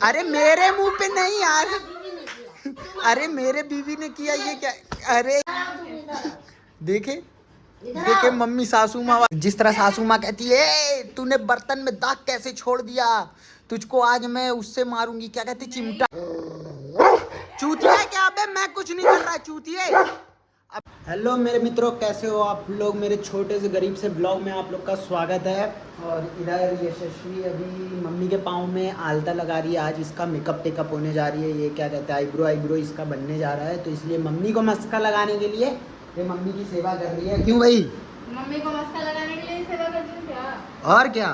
अरे मेरे मुंह पे नहीं यार, अरे मेरे बीवी ने किया ये क्या। अरे देखे देखे मम्मी सासू माँ, जिस तरह सासू माँ कहती है तूने बर्तन में दाग कैसे छोड़ दिया, तुझको आज मैं उससे मारूंगी, क्या कहती चिमटा। चूतिया क्या बे, मैं कुछ नहीं कर रहा चूतिए। हेलो मेरे मित्रों, कैसे हो आप लोग। मेरे छोटे से गरीब से ब्लॉग में आप लोग का स्वागत है। और इधर यशस्वी अभी मम्मी के पाँव में आलता लगा रही है। आज इसका मेकअप टेकअप होने जा रही है, ये क्या कहते हैं आईब्रो इसका बनने जा रहा है, तो इसलिए मम्मी को मस्का लगाने के लिए ये मम्मी की सेवा कर रही है। क्यों भाई, मम्मी को मस्का लगाने के लिए सेवा कर रही क्या? और क्या,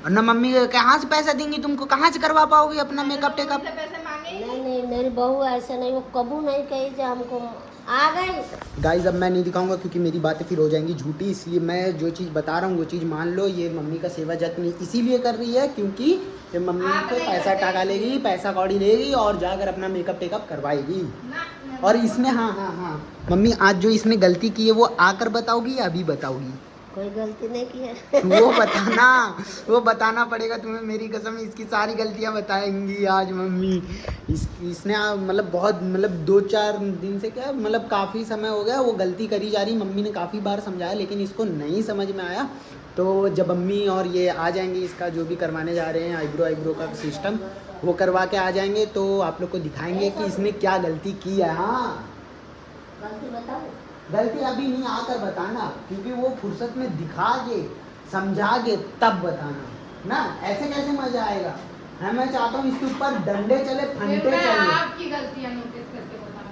और ना मम्मी कहाँ से पैसा देंगी तुमको, कहाँ से करवा पाओगी अपना मेकअप टेकअप। पैसे मांगे? नहीं मेरी बहू ऐसा नहीं, वो कबू नहीं कही जो हमको आ गई। गाइज अब मैं नहीं दिखाऊंगा क्योंकि मेरी बातें फिर हो जाएंगी झूठी, इसलिए मैं जो चीज़ बता रहा हूँ वो चीज़ मान लो। ये मम्मी का सेवा जत्न इसीलिए कर रही है क्योंकि ये मम्मी को पैसा टाका लेगी, पैसा कौड़ी लेगी और जाकर अपना मेकअप टेकअप करवाएगी। और इसने हाँ मम्मी आज जो इसने गलती की है वो आकर बताओगी या अभी बताओगी। कोई गलती नहीं की है। वो बताना पड़ेगा तुम्हें, मेरी कसम इसकी सारी गलतियां बताएंगी आज मम्मी। इसने मतलब बहुत मतलब 2-4 दिन से क्या मतलब काफ़ी समय हो गया वो गलती करी जा रही। मम्मी ने काफ़ी बार समझाया लेकिन इसको नहीं समझ में आया। तो जब मम्मी और ये आ जाएंगे, इसका जो भी करवाने जा रहे हैं आईब्रो का सिस्टम वो करवा के आ जाएंगे, तो आप लोग को दिखाएंगे कि इसने क्या गलती की है। हाँ गलती बताओ। गलती अभी नहीं, आकर बताना, क्योंकि वो फुर्सत में दिखा के समझा के तब बताना ना, ऐसे कैसे मजा आएगा। है मैं चाहता हूँ इसके ऊपर डंडे चले, फंटे चले। आपकी गलतियां नोटिस करके बताना।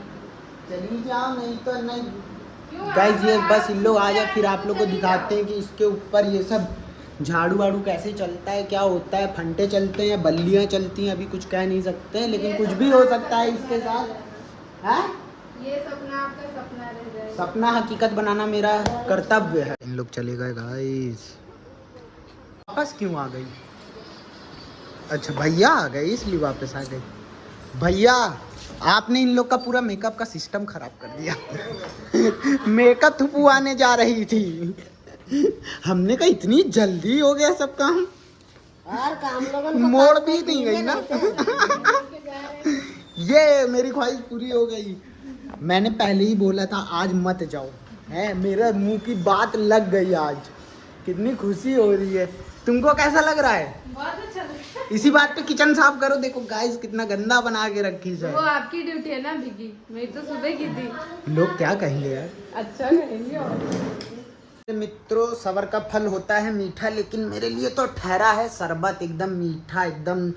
चली जाओ नहीं तो नहीं। गाइस ये बस इन लोग आ जाए फिर आप लोग को दिखाते हैं कि इसके ऊपर ये सब झाड़ू वाड़ू कैसे चलता है, क्या होता है, फंटे चलते हैं, बल्लियाँ चलती हैं, अभी कुछ कह नहीं सकते लेकिन कुछ भी हो सकता है इसके साथ। है ये सपना आपका सपना रह जाएगा। सपना हकीकत बनाना मेरा कर्तव्य है। इन लोग चले गए गाइस, वापस क्यों आ गई। अच्छा भैया आ गए इसलिए वापस आ गई। भैया आपने इन लोग का पूरा मेकअप का सिस्टम खराब कर दिया। मेकअप थुपू आने जा रही थी, हमने कहा इतनी जल्दी हो गया सब काम, और काम लोगन को मोड़ काम भी नहीं गई ना। ये मेरी ख्वाहिश पूरी हो गई। मैंने पहले ही बोला था आज मत जाओ, है मेरा मुंह की बात लग गई आज। कितनी खुशी हो रही है। तुमको कैसा लग रहा है? बहुत अच्छा लगता है। इसी बात पे किचन साफ करो। देखो गाइस कितना गंदा बना के रखी है। वो आपकी ड्यूटी है ना बिगी, मेरी तो सुबह की थी। लोग क्या कहेंगे यार। अच्छा कहेंगे। और मित्रों सबर का फल होता है मीठा, लेकिन मेरे लिए तो ठहरा है शरबत, एकदम मीठा, एकदम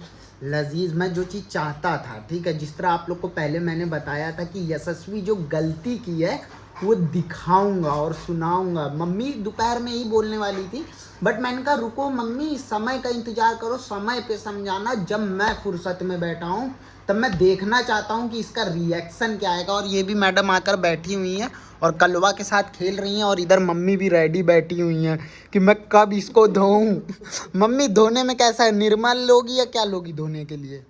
लजीज। मैं जो चीज़ चाहता था, ठीक है, जिस तरह आप लोग को पहले मैंने बताया था कि यशस्वी जो गलती की है वो दिखाऊंगा और सुनाऊंगा। मम्मी दोपहर में ही बोलने वाली थी बट मैंने कहा रुको मम्मी, समय का इंतजार करो, समय पे समझाना। जब मैं फुर्सत में बैठा हूँ तब मैं देखना चाहता हूँ कि इसका रिएक्शन क्या आएगा। और ये भी मैडम आकर बैठी हुई हैं और कलवा के साथ खेल रही हैं, और इधर मम्मी भी रेडी बैठी हुई हैं कि मैं कब इसको धोऊं। मम्मी धोने में कैसा है, निर्मल लोगी या क्या लोगी धोने के लिए?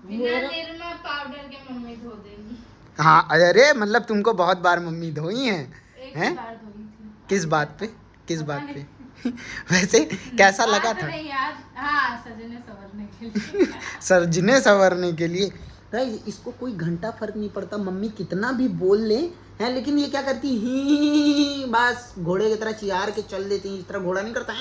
बिना निरमा पाउडर के मम्मी धो देंगी। हाँ अरे मतलब तुमको बहुत बार मम्मी धोई हैं? एक हैं? बार धोई थी। किस बात पे, किस बात पे? वैसे कैसा लगा था? नहीं यार, हाँ सजने संवरने के लिए। सजने संवरने के लिए। गाइस इसको कोई घंटा फर्क नहीं पड़ता, मम्मी कितना भी बोल ले है, लेकिन ये क्या करती ही बस घोड़े की तरह चियार के चल देती है। इस तरह घोड़ा नहीं करता।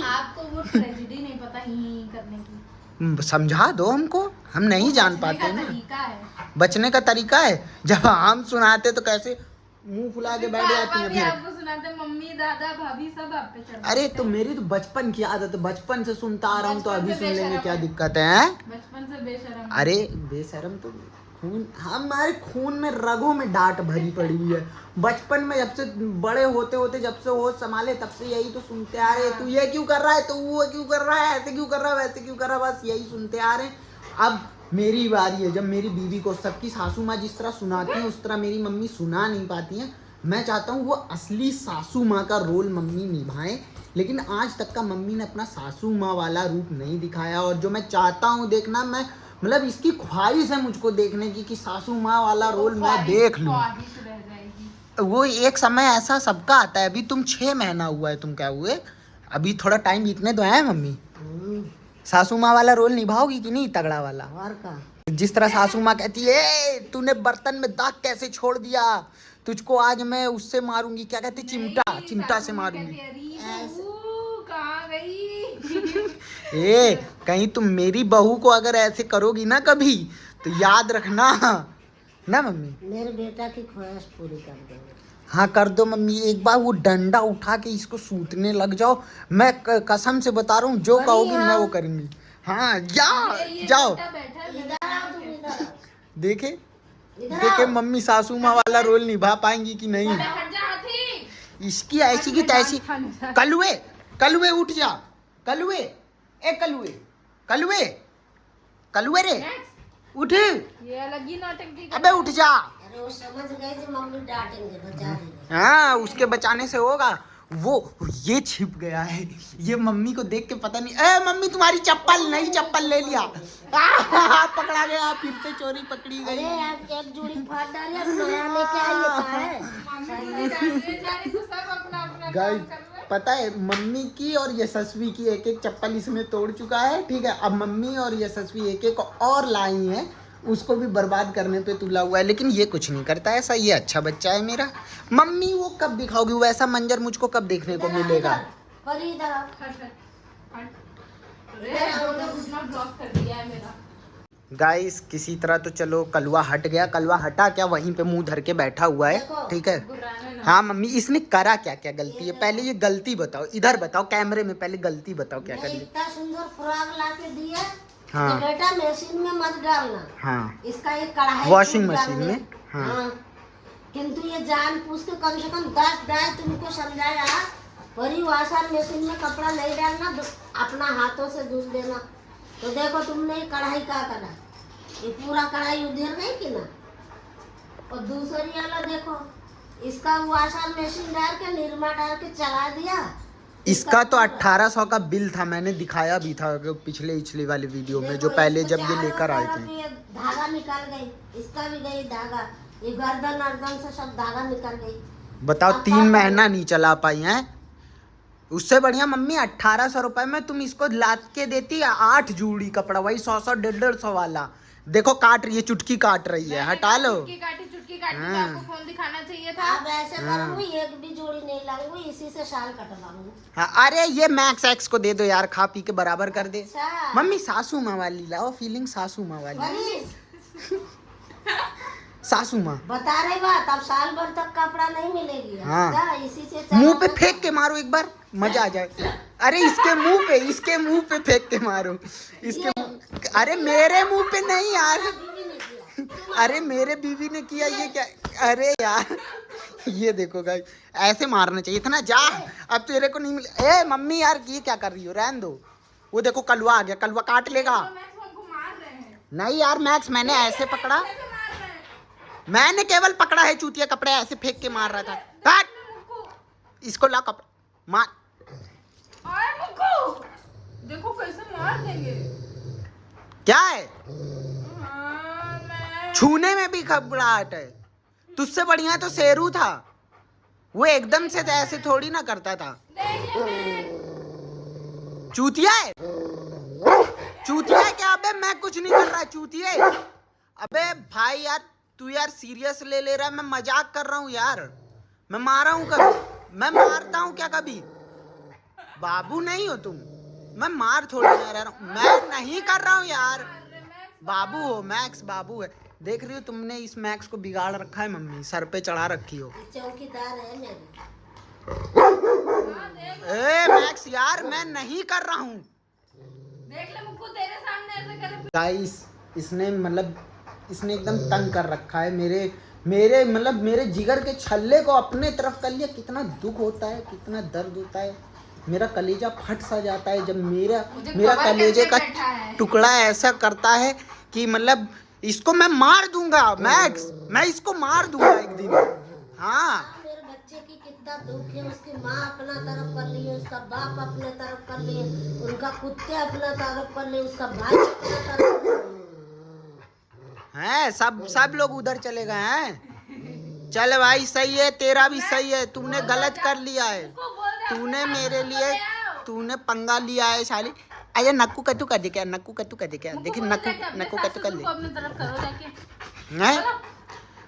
आपको वो ट्रेजेडी नहीं पता ही करने की। समझा दो हमको, हम नहीं जान बचने पाते का ना। तरीका है। बचने का तरीका है। जब हम सुनाते तो कैसे मुंह फुला के बैठ जाती है पापा भी फिर। आपको सुनाते, मम्मी दादा भाभी सब आप पे चढ़। अरे तो मेरी तो बचपन की आदत है, बचपन से सुनता आ रहा हूँ तो बचपन अभी से सुन लेंगे, बेशरम क्या है। दिक्कत है? बचपन से बेशरम। अरे बेशरम तो खून, हमारे खून में रगों में डांट भरी पड़ी हुई है। बचपन में जब से बड़े होते होते जब से होश संभाले तब से यही तो सुनते आ रहे हैं। तू ये क्यों कर रहा है, तू वो क्यों कर रहा है, ऐसे क्यों कर रहा है, वैसे क्यों कर रहा है, बस यही सुनते आ रहे हैं। अब मेरी बारी है, जब मेरी बीवी को सबकी सासू माँ जिस तरह सुनाती है उस तरह मेरी मम्मी सुना नहीं पाती हैं। मैं चाहता हूँ वो असली सासू माँ का रोल मम्मी निभाएं, लेकिन आज तक का मम्मी ने अपना सासू माँ वाला रूप नहीं दिखाया। और जो मैं चाहता हूँ देखना, मैं मतलब इसकी ख्वाहिश है मुझको देखने की कि सासू माँ वाला रोल मैं देख लूँ। ख्वाहिश रह जाएगी। वो एक समय ऐसा सबका आता है। अभी तुम 6 महीना हुआ है, तुम क्या हुए, अभी थोड़ा टाइम बीतने दो है मम्मी। सासू माँ वाला रोल निभाओगी कि नहीं, तगड़ा वाला? और का जिस तरह सासू माँ कहती है "ए, तूने बर्तन में दाग कैसे छोड़ दिया, तुझको आज मैं उससे मारूंगी", क्या कहती, चिमटा, चिमटा से मारूंगी। कहाँ गई? ए कहीं तुम मेरी बहू को अगर ऐसे करोगी ना कभी, तो याद रखना ना मम्मी। मेरे बेटा की ख्वाहिश पूरी कर देंगे। हाँ कर दो मम्मी, एक बार वो डंडा उठा के इसको सूतने लग जाओ, मैं कसम से बता रहा हूँ, जो अरे कहोगी हाँ। मैं वो करूंगी। हाँ जाओ बैठा है इधर आओ तुम, इधर देखे इधर देखे आओ। मम्मी सासू माँ वाला रोल निभा पाएंगी कि नहीं। हट जा हाथी। इसकी ऐसी की तैसी। कलुए कलुए उठ जा, कलुए, ए कलुए, कलुए, कलुए रे उठ, ये अलग ही नौटंकी कर अबे उठ जा। अरे वो समझ गए कि मम्मी डांटेंगे, बचा देंगे। हाँ उसके बचाने से होगा। वो ये छिप गया है, ये मम्मी को देख के पता नहीं, ए मम्मी तुम्हारी चप्पल, नई चप्पल ले लिया, पकड़ा गया, फिर से चोरी पकड़ी अरे गई। यार एक जोड़ी फाड़ डाली, अब नया लेके आइए, कहाँ है? सब अपना अपना गाइस काम कर रहे हैं। पता है मम्मी की और यशस्वी की एक एक चप्पल इसमें तोड़ चुका है, ठीक है। अब मम्मी और यशस्वी एक एक और लाई है, उसको भी बर्बाद करने पे तुला हुआ है, लेकिन ये कुछ नहीं करता ऐसा, ये अच्छा बच्चा है मेरा। मम्मी वो कब दिखाओगी, वैसा मंजर मुझको कब देखने को मिलेगा? परी इधर आओ। हट हट हट। अरे आपने घुसना ब्लॉक कर दिया है मेरा। गाइस किसी तरह तो चलो कलवा हट गया, कलवा हटा क्या, वहीं पे मुंह धर के बैठा हुआ है, ठीक है। गुर्राना ना। हाँ मम्मी इसने करा क्या क्या गलती है, पहले ये गलती बताओ, इधर बताओ कैमरे में, पहले गलती बताओ क्या मैं करी। इतना सुंदर फ्रॉक ला के दिया, हाँ। तो बेटा मशीन में मत डालना, हाँ इसका एक कढ़ाई वॉशिंग छूट मशीन डालने। में, हाँ। हाँ। किंतु ये जान पूछ के कम से कम 10 डाय तुमको समझाया, परी वॉशर मशीन में कपड़ा नहीं डालना, अपना हाथों से धुल देना। तो देखो तुमने ये कढ़ाई क्या करा, ये पूरा कढ़ाई उधर गई कि ना। और दूसरी वाला देखो, इसका वॉशर मशीन डाल के निरमा डाल के चला दिया। इसका तो 1800 का बिल था, मैंने दिखाया भी था पिछले वाले वीडियो में, जो पहले जब ये लेकर आए थे। ये धागा निकाल गई, इसका भी गई धागा, ये गर्दन अर्दन से सब धागा निकल गई। बताओ अब 3 क्या महीना नहीं चला पाई हैं। उससे बढ़िया मम्मी 1800 रुपए में तुम इसको लाद के देती 8 जोड़ी कपड़ा, वही 100 150 वाला। देखो काट रही है, चुटकी काट रही है, हटा लो। चुटकी काटी तो हाँ। आपको फोन दिखाना चाहिए था। अब ऐसे करूंगी, एक भी जोड़ी नहीं लाऊंगी, इसी से शाल कटवाऊंगी। हाँ, अरे ये मैक्स एक्स को दे दो यार, खा पी के बराबर कर दे। अच्छा। मम्मी सासू माँ वाली लाओ, फीलिंग सासू माँ वाली, परी, सासू माँ। बता रही बात, अब साल भर तक कपड़ा नहीं मिलेगी। हाँ। अच्छा, इसी से चला मुंह पे लो। फेंक के मारो एक बार, मजा आ जाए। अरे इसके मुंह पे फेंक के मारो, अरे मेरे मुंह पे नहीं यार, बीवी ने किया। अरे मेरे बीवी ने किया, ये क्या, अरे यार ये देखो गाइस, ऐसे मारना चाहिए था ना। जा, अब तेरे को नहीं मिले। ए मम्मी यार ये क्या कर रही हो, रहने दो। वो देखो कलवा आ गया, कलवा काट लेगा। तो मैं तुमको मार रहे हैं। नहीं यार मैक्स, मैंने ऐसे पकड़ा, कैसे मार रहे हैं? मैंने केवल पकड़ा है, चूतिया कपड़े ऐसे फेंक के मार रहा था। काट, मुक्कू। इसको ला कपड़ा मार। ओए मुक्कू, देखो कैसे मार देंगे। क्या है, हाँ, मैं छूने में भी घबराहट है। तुझसे बढ़िया तो शेरू था, वो एकदम से ऐसे थोड़ी ना करता था। देखिए मैं चूतिया है, चूतिया है क्या? अबे मैं कुछ नहीं कर रहा, चूतिया है। अबे भाई यार तू यार सीरियस ले रहा है, मैं मजाक कर रहा हूँ यार। मैं मारा हूँ कभी, मैं मारता हूँ क्या कभी? बाबू नहीं हो तुम, मैं मार थोड़ी ना रहा हूँ, मैं नहीं कर रहा हूँ यार। बाबू हो, मैक्स बाबू है। देख रही हो तुमने इस मैक्स को बिगाड़ रखा है मम्मी, सर पे चढ़ा रखी हो। ये चौकीदार है मेरे। ए मैक्स यार मैं नहीं कर रहा हूँ। देख ले मुक्कू, तेरे सामने ऐसे करे। गाइस इसने मतलब इसने एकदम तंग कर रखा है मेरे मतलब मेरे जिगर के छल्ले को अपने तरफ कर लिया। कितना दुख होता है, कितना दर्द होता है, मेरा कलेजा फट सा जाता है जब मेरा कवर कलेजे करके का बैठा है। टुकड़ा ऐसा करता है कि मतलब इसको मैं मार दूंगा मैक्स, मैं इसको मार दूंगा एक दिन। हाँ मेरे बच्चे की कितना दुख है, उसकी माँ अपना तरफ कर ली है, उसका बाप अपने तरफ कर लिए, उनका कुत्ते अपना तरफ कर लिए, उसका भाई अपना तरफ कर लिए। हैं सब लोग उधर चले गए हैं। चल भाई सही है, तेरा भी सही है, तूने गलत कर लिया है, मुक्कू बोल दे, तूने अपने मेरे साथ लिए ले आओ। तूने पंगा लिया है साली। आजा नक्कू कद्दू कर दे क्या, नक्कू कद्दू कर दे क्या, देखिए नक्कू नक्कू कद्दू कर को दे अपनी तरफ करो जाके, नहीं। चलो,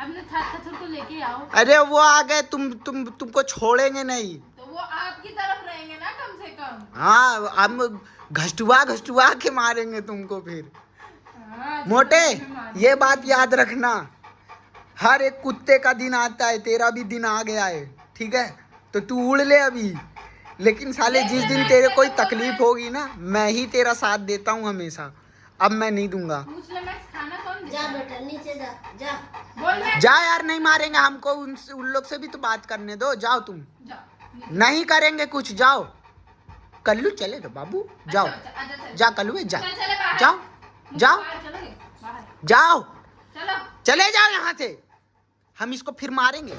अपने ससुर को लेके आओ, अरे वो आ गए, तुमको छोड़ेंगे नहीं। तो वो आपकी तरफ रहेंगे ना कम से कम। हाँ हम घसटुआ के मारेंगे तुमको फिर। हाँ, मोटे में मार- ये बात याद रखना, हर एक कुत्ते का दिन आता है, तेरा भी दिन आ गया है, ठीक है? तो तू उड़ ले अभी, लेकिन साले जिस दिन तेरे कोई तकलीफ होगी ना, मैं ही तेरा साथ देता हूँ हमेशा, अब मैं नहीं दूंगा। पूछ ले मैक्स, खाना कौन देता जा है? बेटा नीचे जा, जा। बोल मैक्स, जा यार, नहीं मारेंगे हमको, उन लोग से भी तो बात करने दो, जाओ तुम। जाओ, नहीं करेंगे कुछ, जाओ। कल्लू चले तो बाबू, जाओ आजा, चल। जा कल्लू जा, चल, चले बाहर। जाओ जाओ बाहर चलोगे? बाहर। जाओ, चलो, चले जाओ यहाँ से, हम इसको फिर मारेंगे।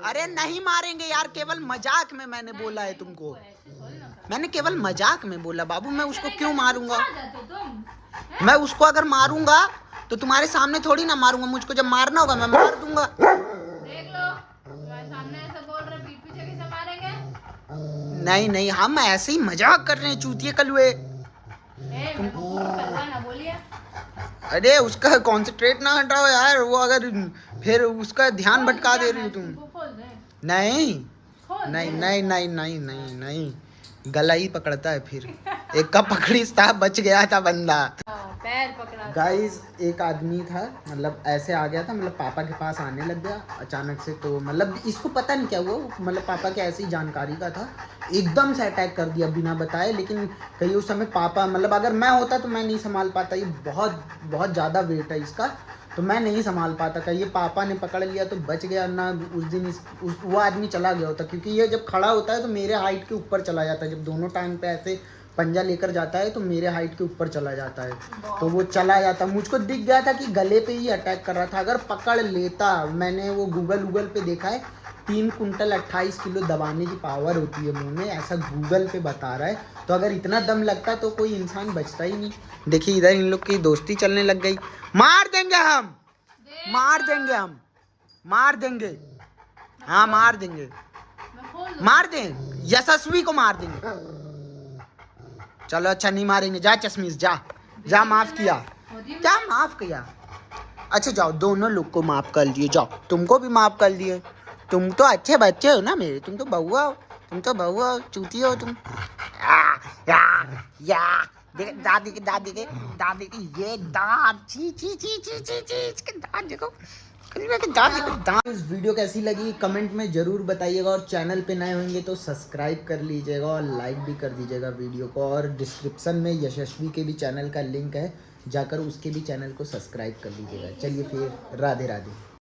अरे नहीं मारेंगे यार, केवल मजाक में मैंने बोला है तुमको, ऐसे थोड़ी ना कर। मैंने केवल मजाक में बोला बाबू, मैं उसको क्यों मारूंगा? आ जाते हो तुम। मैं उसको अगर मारूंगा तो तुम्हारे सामने थोड़ी ना मारूंगा, मुझको जब मारना होगा मैं मार दूंगा। देख लो, तुम्हारे सामने ऐसा बोल रहे, पीठ पीछे कैसे मारेंगे? नहीं नहीं, हम ऐसे ही मजाक कर रहे हैं चूतिए कलुए। मेरे को कल्ला ना बोलिए। अरे उसका कॉन्सेंट्रेट ना हटाओ यार, वो अगर फिर उसका ध्यान भटका दे रही हो तुम। तुमको खोल दे, नहीं खोल नहीं दे। नहीं नहीं नहीं नहीं नहीं, गला ही पकड़ता है फिर। एक का पकड़ी था, बच गया था बंदा। हाँ, पैर पकड़ा। गाइस एक आदमी था, मतलब ऐसे आ गया था, मतलब पापा के पास आने लग गया अचानक से, तो मतलब इसको पता नहीं क्या हुआ, मतलब पापा के ऐसी जानकारी का था, एकदम से अटैक कर दिया बिना बताए। लेकिन कहीं उस समय पापा, मतलब अगर मैं होता तो मैं नहीं संभाल पाता, ये बहुत बहुत ज़्यादा वेट है इसका, तो मैं नहीं संभाल पाता। कहीं ये पापा ने पकड़ लिया तो बच गया ना, उस दिन वो आदमी चला गया होता, क्योंकि ये जब खड़ा होता है तो मेरे हाइट के ऊपर चला जाता है, जब दोनों टांग पे ऐसे पंजा लेकर जाता है तो मेरे हाइट के ऊपर चला जाता है, तो वो चला जाता। मुझको दिख गया था कि गले पे ही अटैक कर रहा था, अगर पकड़ लेता, मैंने वो गूगल पे देखा है, 3 कुंटल 28 किलो दबाने की पावर होती है मुंह में, ऐसा गूगल पे बता रहा है। तो अगर इतना दम लगता तो कोई इंसान बचता ही नहीं। देखिए इधर इन लोग की दोस्ती चलने लग गई, मार देंगे हम, मार देंगे हम, मार देंगे, हाँ मार देंगे, मैं खोल दूँ। मार दें, यशस्वी को मार देंगे। चलो अच्छा नहीं मारेंगे, जा चश्मीश जा, जा माफ किया, होती है क्या माफ किया? अच्छा जाओ, दोनों लोग को माफ कर दिए, जाओ तुमको भी माफ कर दिए, तुम तो अच्छे बच्चे हो ना मेरे, तुम तो बहुआ हो, तुम तो बहुआ हो, चूती हो तुम। या देख दादी के ये दांत, ची ची ची ची ची ची, इसके दांत देखो, दांत। इस वीडियो कैसी लगी कमेंट में जरूर बताइएगा, और चैनल पे नए होंगे तो सब्सक्राइब कर लीजिएगा और लाइक भी कर दीजिएगा वीडियो को, और डिस्क्रिप्शन में यशस्वी के भी चैनल का लिंक है, जाकर उसके भी चैनल को सब्सक्राइब कर लीजिएगा। चलिए फिर, राधे राधे।